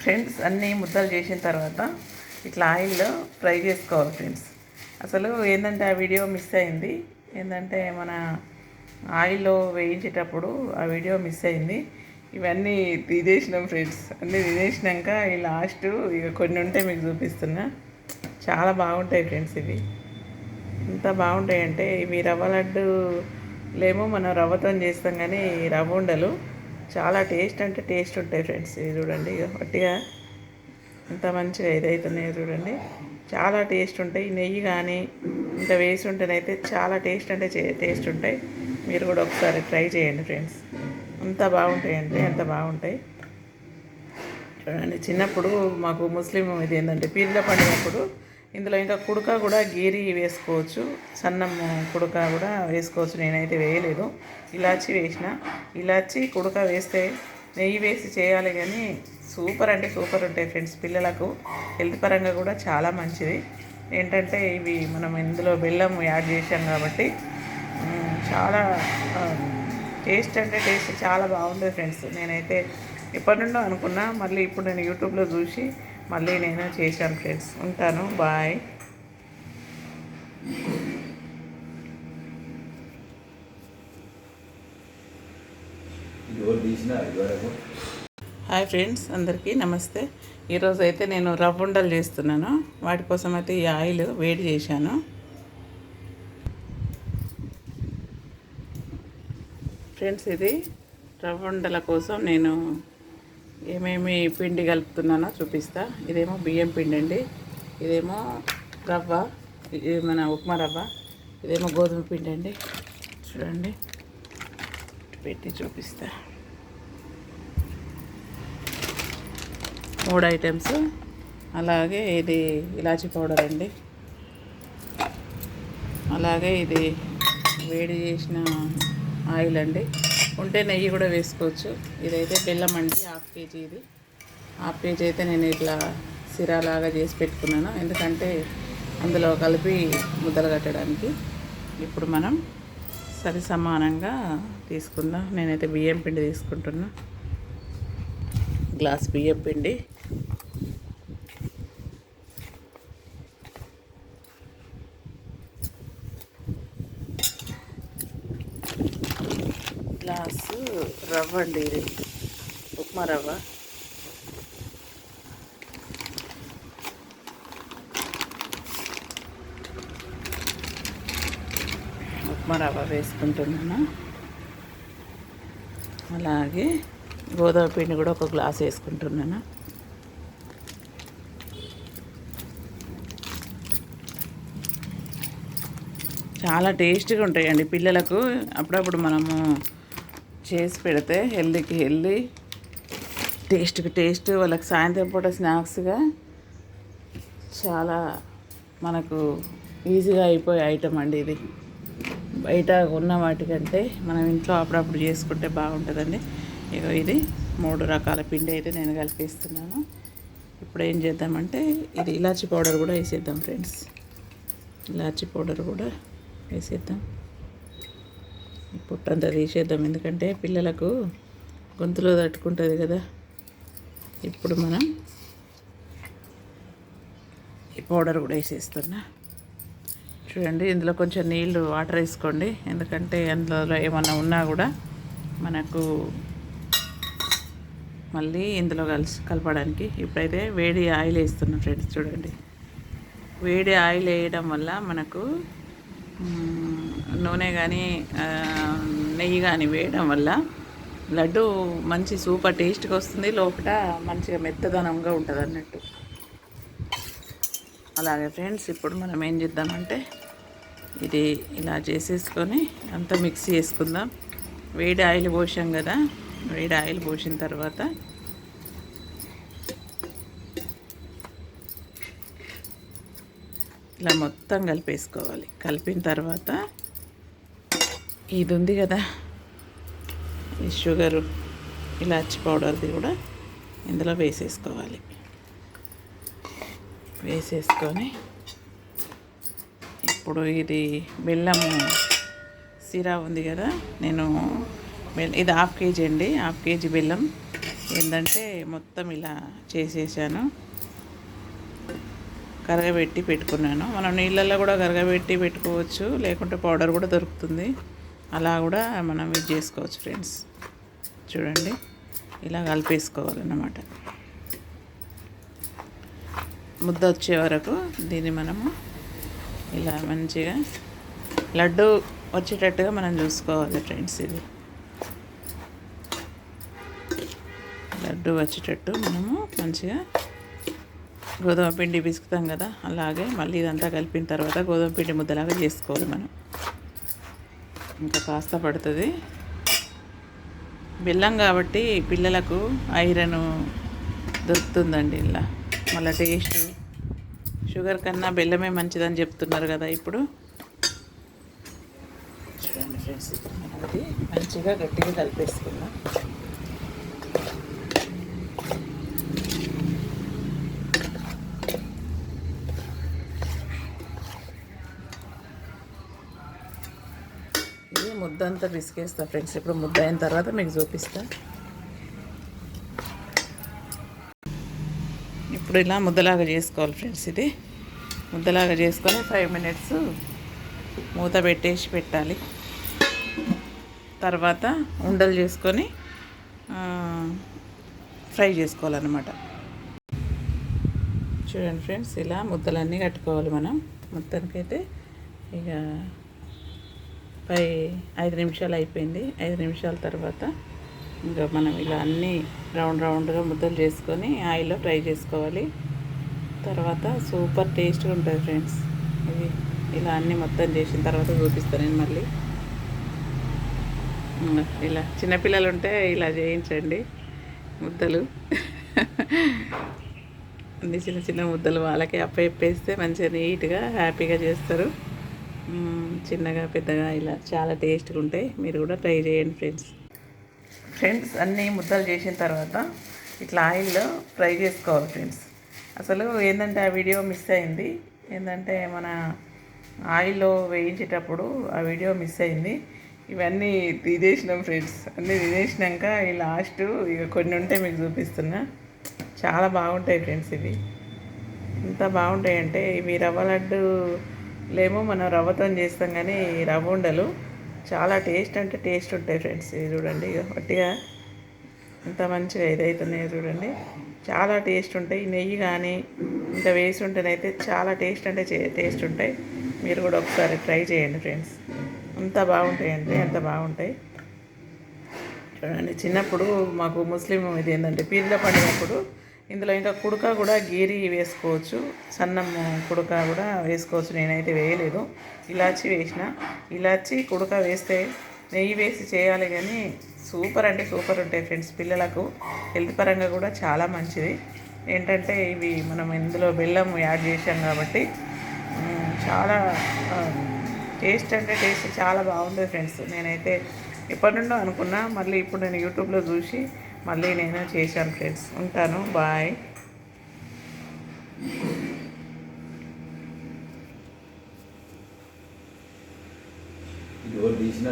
Friends అన్నీ ముద్దలు చేసిన తర్వాత ఇట్లా ఆయిల్లో ఫ్రై చేసుకోవాలి ఫ్రెండ్స్. అసలు ఏంటంటే ఆ వీడియో మిస్ అయింది. ఏంటంటే మన ఆయిల్లో వేయించేటప్పుడు ఆ వీడియో మిస్ అయింది. ఇవన్నీ తినేసినాం ఫ్రెండ్స్. అన్నీ తినేసినాక ఈ లాస్ట్ ఇక కొన్ని ఉంటే మీకు చూపిస్తున్నా. చాలా బాగుంటాయి ఫ్రెండ్స్. ఇవి ఎంత బాగుంటాయంటే ఇవి రవ్వ లడ్డూలేమో మనం రవ్వతో చేస్తాం, కానీ రవ్వ ఉండలు చాలా టేస్ట్ అంటే టేస్ట్ ఉంటాయి ఫ్రెండ్స్. ఇది చూడండి, ఇక గట్టిగా ఎంత మంచిగా ఇదవుతున్నాయో చూడండి. చాలా టేస్ట్ ఉంటాయి. నెయ్యి కానీ ఇంకా వేసి ఉంటేనైతే చాలా టేస్ట్ అంటే టేస్ట్ ఉంటాయి. మీరు కూడా ఒకసారి ట్రై చేయండి ఫ్రెండ్స్. అంత బాగుంటాయి అంటే అంత బాగుంటాయి. చూడండి, చిన్నప్పుడు మాకు ముస్లిం ఇది ఏంటంటే పీర్ల పండుగప్పుడు ఇందులో ఇంకా కుడక కూడా గీరి వేసుకోవచ్చు, సన్నం కుడక కూడా వేసుకోవచ్చు. నేనైతే వేయలేదు, ఇలాచి వేసిన. ఇలాచి కుడక వేస్తే నెయ్యి వేసి చేయాలి, కానీ సూపర్ అంటే సూపర్ ఉంటాయి ఫ్రెండ్స్. పిల్లలకు హెల్త్ పరంగా కూడా చాలా మంచిది. ఏంటంటే ఇవి మనం ఇందులో బెల్లం యాడ్ చేసాం కాబట్టి చాలా టేస్ట్ అంటే టేస్ట్ చాలా బాగుంటుంది ఫ్రెండ్స్. నేనైతే ఎప్పటి నుండో అనుకున్నా, మళ్ళీ ఇప్పుడు నేను యూట్యూబ్లో చూసి మళ్ళీ నేను చేశాను ఫ్రెండ్స్. ఉంటాను, బాయ్. హాయ్ ఫ్రెండ్స్, అందరికీ నమస్తే. ఈరోజు అయితే నేను రవ్వ ఉండలు చేస్తున్నాను. వాటి కోసం అయితే ఈ ఆయిల్ వేడి చేశాను ఫ్రెండ్స్. ఇది రవ్వ ఉండల కోసం నేను ఏమేమి పిండి కలుపుతున్నానో చూపిస్తా. ఇదేమో బియ్యం పిండి అండి, ఇదేమో రవ్వ, ఇది మన ఉప్మా రవ్వ, ఇదేమో గోధుమ పిండి అండి. చూడండి, పెట్టి చూపిస్తా. 3 ఐటమ్స్. అలాగే ఇది ఇలాచీ పౌడర్ అండి. అలాగే ఇది వేడి చేసిన ఆయిల్ అండి. ఉంటే నెయ్యి కూడా వేసుకోవచ్చు. ఇదైతే బెల్లం అండి, 1/2 kg. ఇది 1/2 kg అయితే నేను ఇట్లా సిరాలాగా చేసి పెట్టుకున్నాను, ఎందుకంటే అందులో కలిపి ముద్దలు కట్టడానికి. ఇప్పుడు మనం సరి సమానంగా తీసుకుందాం. నేనైతే బియ్యం పిండి తీసుకుంటున్నా, గ్లాస్ బియ్యం పిండి. గ్లాసు రవ్వ అండి, ఇది ఉప్మా రవ్వ. ఉప్మా రవ్వ వేసుకుంటున్నాను. అలాగే గోధుమ పిండి కూడా ఒక గ్లాస్ వేసుకుంటున్నాను. చాలా టేస్ట్గా ఉంటాయండి. పిల్లలకు అప్పుడప్పుడు మనము చేసి పెడితే హెల్దీకి హెల్దీ, టేస్ట్కి టేస్ట్, వాళ్ళకి సాయంత్రం పూట స్నాక్స్గా చాలా మనకు ఈజీగా అయిపోయే ఐటమ్ అండి ఇది. బయట ఉన్న వాటికంటే మనం ఇంట్లో అప్పుడప్పుడు చేసుకుంటే బాగుంటుందండి. ఇక ఇది 3 రకాల పిండి అయితే నేను కలిపిస్తున్నాను. ఇప్పుడు ఏం చేద్దామంటే ఇది ఇలాచీ పౌడర్ కూడా వేసేద్దాం ఫ్రెండ్స్. ఇలాచీ పౌడర్ కూడా వేసేద్దాం. ఈ పొట్టంతా తీసేద్దాం, ఎందుకంటే పిల్లలకు గొంతులో తట్టుకుంటుంది కదా. ఇప్పుడు మనం ఈ పౌడర్ కూడా వేసేస్తున్నా. చూడండి, ఇందులో కొంచెం నీళ్ళు వాటర్ వేసుకోండి, ఎందుకంటే అందులో ఏమన్నా ఉన్నా కూడా మనకు మళ్ళీ ఇందులో కలపడానికి. ఇప్పుడైతే వేడి ఆయిల్ వేస్తున్నాం ఫ్రెండ్స్. చూడండి, వేడి ఆయిల్ వేయడం వల్ల మనకు నూనె కానీ నెయ్యి కానీ వేయడం వల్ల లడ్డు మంచి సూపర్ టేస్ట్గా వస్తుంది, లోపల మంచిగా మెత్తదనంగా ఉంటుంది అన్నట్టు. అలాగే ఫ్రెండ్స్, ఇప్పుడు మనం ఏం చేద్దామంటే ఇది ఇలా చేసేసుకొని అంతా మిక్స్ చేసుకుందాం. వేడి ఆయిల్ పోసాం కదా, వేడి ఆయిల్ పోసిన తర్వాత ఇలా మొత్తం కలిపేసుకోవాలి. కలిపిన తర్వాత ఇది ఉంది కదా, ఈ షుగరు, ఇలాచి పౌడర్ది కూడా ఇందులో వేసేసుకోవాలి. వేసేసుకొని ఇప్పుడు ఇది బెల్లము సిరా ఉంది కదా, నేను ఇది 1/2 kg అండి, 1/2 kg బెల్లం ఏంటంటే మొత్తం ఇలా చేసేసాను, కరగబెట్టి పెట్టుకున్నాను. మనం నీళ్ళల్లో కూడా కరగబెట్టి పెట్టుకోవచ్చు, లేకుంటే పౌడర్ కూడా దొరుకుతుంది, అలా కూడా మనం ఇది చేసుకోవచ్చు ఫ్రెండ్స్. చూడండి, ఇలా కలిపేసుకోవాలన్నమాట. ముద్ద వచ్చే వరకు దీన్ని మనము ఇలా మంచిగా లడ్డు వచ్చేటట్టుగా మనం చూసుకోవాలి ఫ్రెండ్స్. ఇది లడ్డు వచ్చేటట్టు మనము మంచిగా గోధుమ పిండి పిసుకుతాం కదా, అలాగే మళ్ళీ ఇదంతా కలిపిన తర్వాత గోధుమ పిండి ముద్దలాగా చేసుకోవాలి మనం. ఇంకా కాస్త పడుతుంది, బెల్లం కాబట్టి పిల్లలకు ఐరన్ దొరుకుతుందండి. ఇలా మళ్ళీ టేస్ట్ షుగర్ కన్నా బెల్లమే మంచిదని చెప్తున్నారు కదా ఇప్పుడు. చూడండి ఫ్రెండ్స్, అది మంచిగా గట్టిగా కలిపేసుకుందాం. ఇది ముద్ద అంతా పిసికేస్తా ఫ్రెండ్స్. ఇప్పుడు ముద్ద అయిన తర్వాత మీకు చూపిస్తా. ఇప్పుడు ఇలా ముద్దలాగా చేసుకోవాలి ఫ్రెండ్స్. ఇది ముద్దలాగా చేసుకొని 5 minutes మూత పెట్టాలి. తర్వాత ఉండలు చేసుకొని ఫ్రై చేసుకోవాలన్నమాట. చూడండి ఫ్రెండ్స్, ఇలా ముద్దలన్నీ కట్టుకోవాలి మనం. మొత్తానికైతే ఇక 5 నిమిషాలు అయిపోయింది. 5 నిమిషాల తర్వాత ఇంకా మనం ఇలా అన్నీ రౌండ్గా ముద్దలు చేసుకొని ఆయిల్లో ఫ్రై చేసుకోవాలి. తర్వాత సూపర్ టేస్ట్గా ఉంటుంది ఫ్రెండ్స్. ఇది ఇలా అన్నీ మొత్తం చేసిన తర్వాత చూపిస్తాను నేను మళ్ళీ. ఇలా చిన్నపిల్లలు ఉంటే ఇలా చేయించండి ముద్దలు. అన్ని చిన్న ముద్దలు వాళ్ళకి అప్పేస్తే మంచిగా నీట్గా హ్యాపీగా చేస్తారు. చిన్నగా పెద్దగా ఇలా చాలా టేస్ట్గా ఉంటాయి. మీరు కూడా ట్రై చేయండి ఫ్రెండ్స్. అన్నీ ముద్దలు చేసిన తర్వాత ఇట్లా ఆయిల్లో ఫ్రై చేసుకోవాలి ఫ్రెండ్స్. అసలు ఏంటంటే ఆ వీడియో మిస్ అయింది. ఏంటంటే మన ఆయిల్లో వేయించేటప్పుడు ఆ వీడియో మిస్ అయింది. ఇవన్నీ తినేసినాం ఫ్రెండ్స్. అన్నీ తినేసినాక ఈ లాస్ట్ ఇక కొన్ని ఉంటే మీకు చూపిస్తున్నా. చాలా బాగుంటాయి ఫ్రెండ్స్. ఇవి ఎంత బాగుంటాయంటే ఇవి రవ్వ లడ్డూలేమో మనం రవ్వతో చేస్తాం, కానీ రవ్వ ఉండలు చాలా టేస్ట్ ఉంటాయి ఫ్రెండ్స్. ఇది చూడండి, ఇక గట్టిగా ఎంత మంచిగా ఇదవుతున్నాయో చూడండి, చాలా టేస్ట్ ఉంటాయి. నెయ్యి కానీ ఇంత వేసి ఉంటేనైతే చాలా టేస్ట్ ఉంటాయి. మీరు కూడా ఒకసారి ట్రై చేయండి ఫ్రెండ్స్. అంత బాగుంటాయండి, అంత బాగుంటాయి. చూడండి, చిన్నప్పుడు మాకు ముస్లిం ఇది ఏంటంటే పీర్ల పండుగప్పుడు ఇందులో ఇంకా కుడక కూడా గీరి వేసుకోవచ్చు, సన్నం కుడక కూడా వేసుకోవచ్చు. నేనైతే వేయలేదు, ఇలాచి వేసిన. ఇలాచి కుడక వేస్తే నెయ్యి వేసి చేయాలి, కానీ సూపర్ ఉంటాయి ఫ్రెండ్స్. పిల్లలకు హెల్త్ పరంగా కూడా చాలా మంచిది. ఏంటంటే ఇవి మనం ఇందులో బెల్లం యాడ్ చేసాం కాబట్టి చాలా టేస్ట్ చాలా బాగుంటుంది ఫ్రెండ్స్. నేనైతే ఎప్పటి నుండో అనుకున్నా, మళ్ళీ ఇప్పుడు నేను యూట్యూబ్లో చూసి మళ్ళీ నేను చేశాను ఫ్రెండ్స్. ఉంటాను, బాయ్. ఇది తీసిన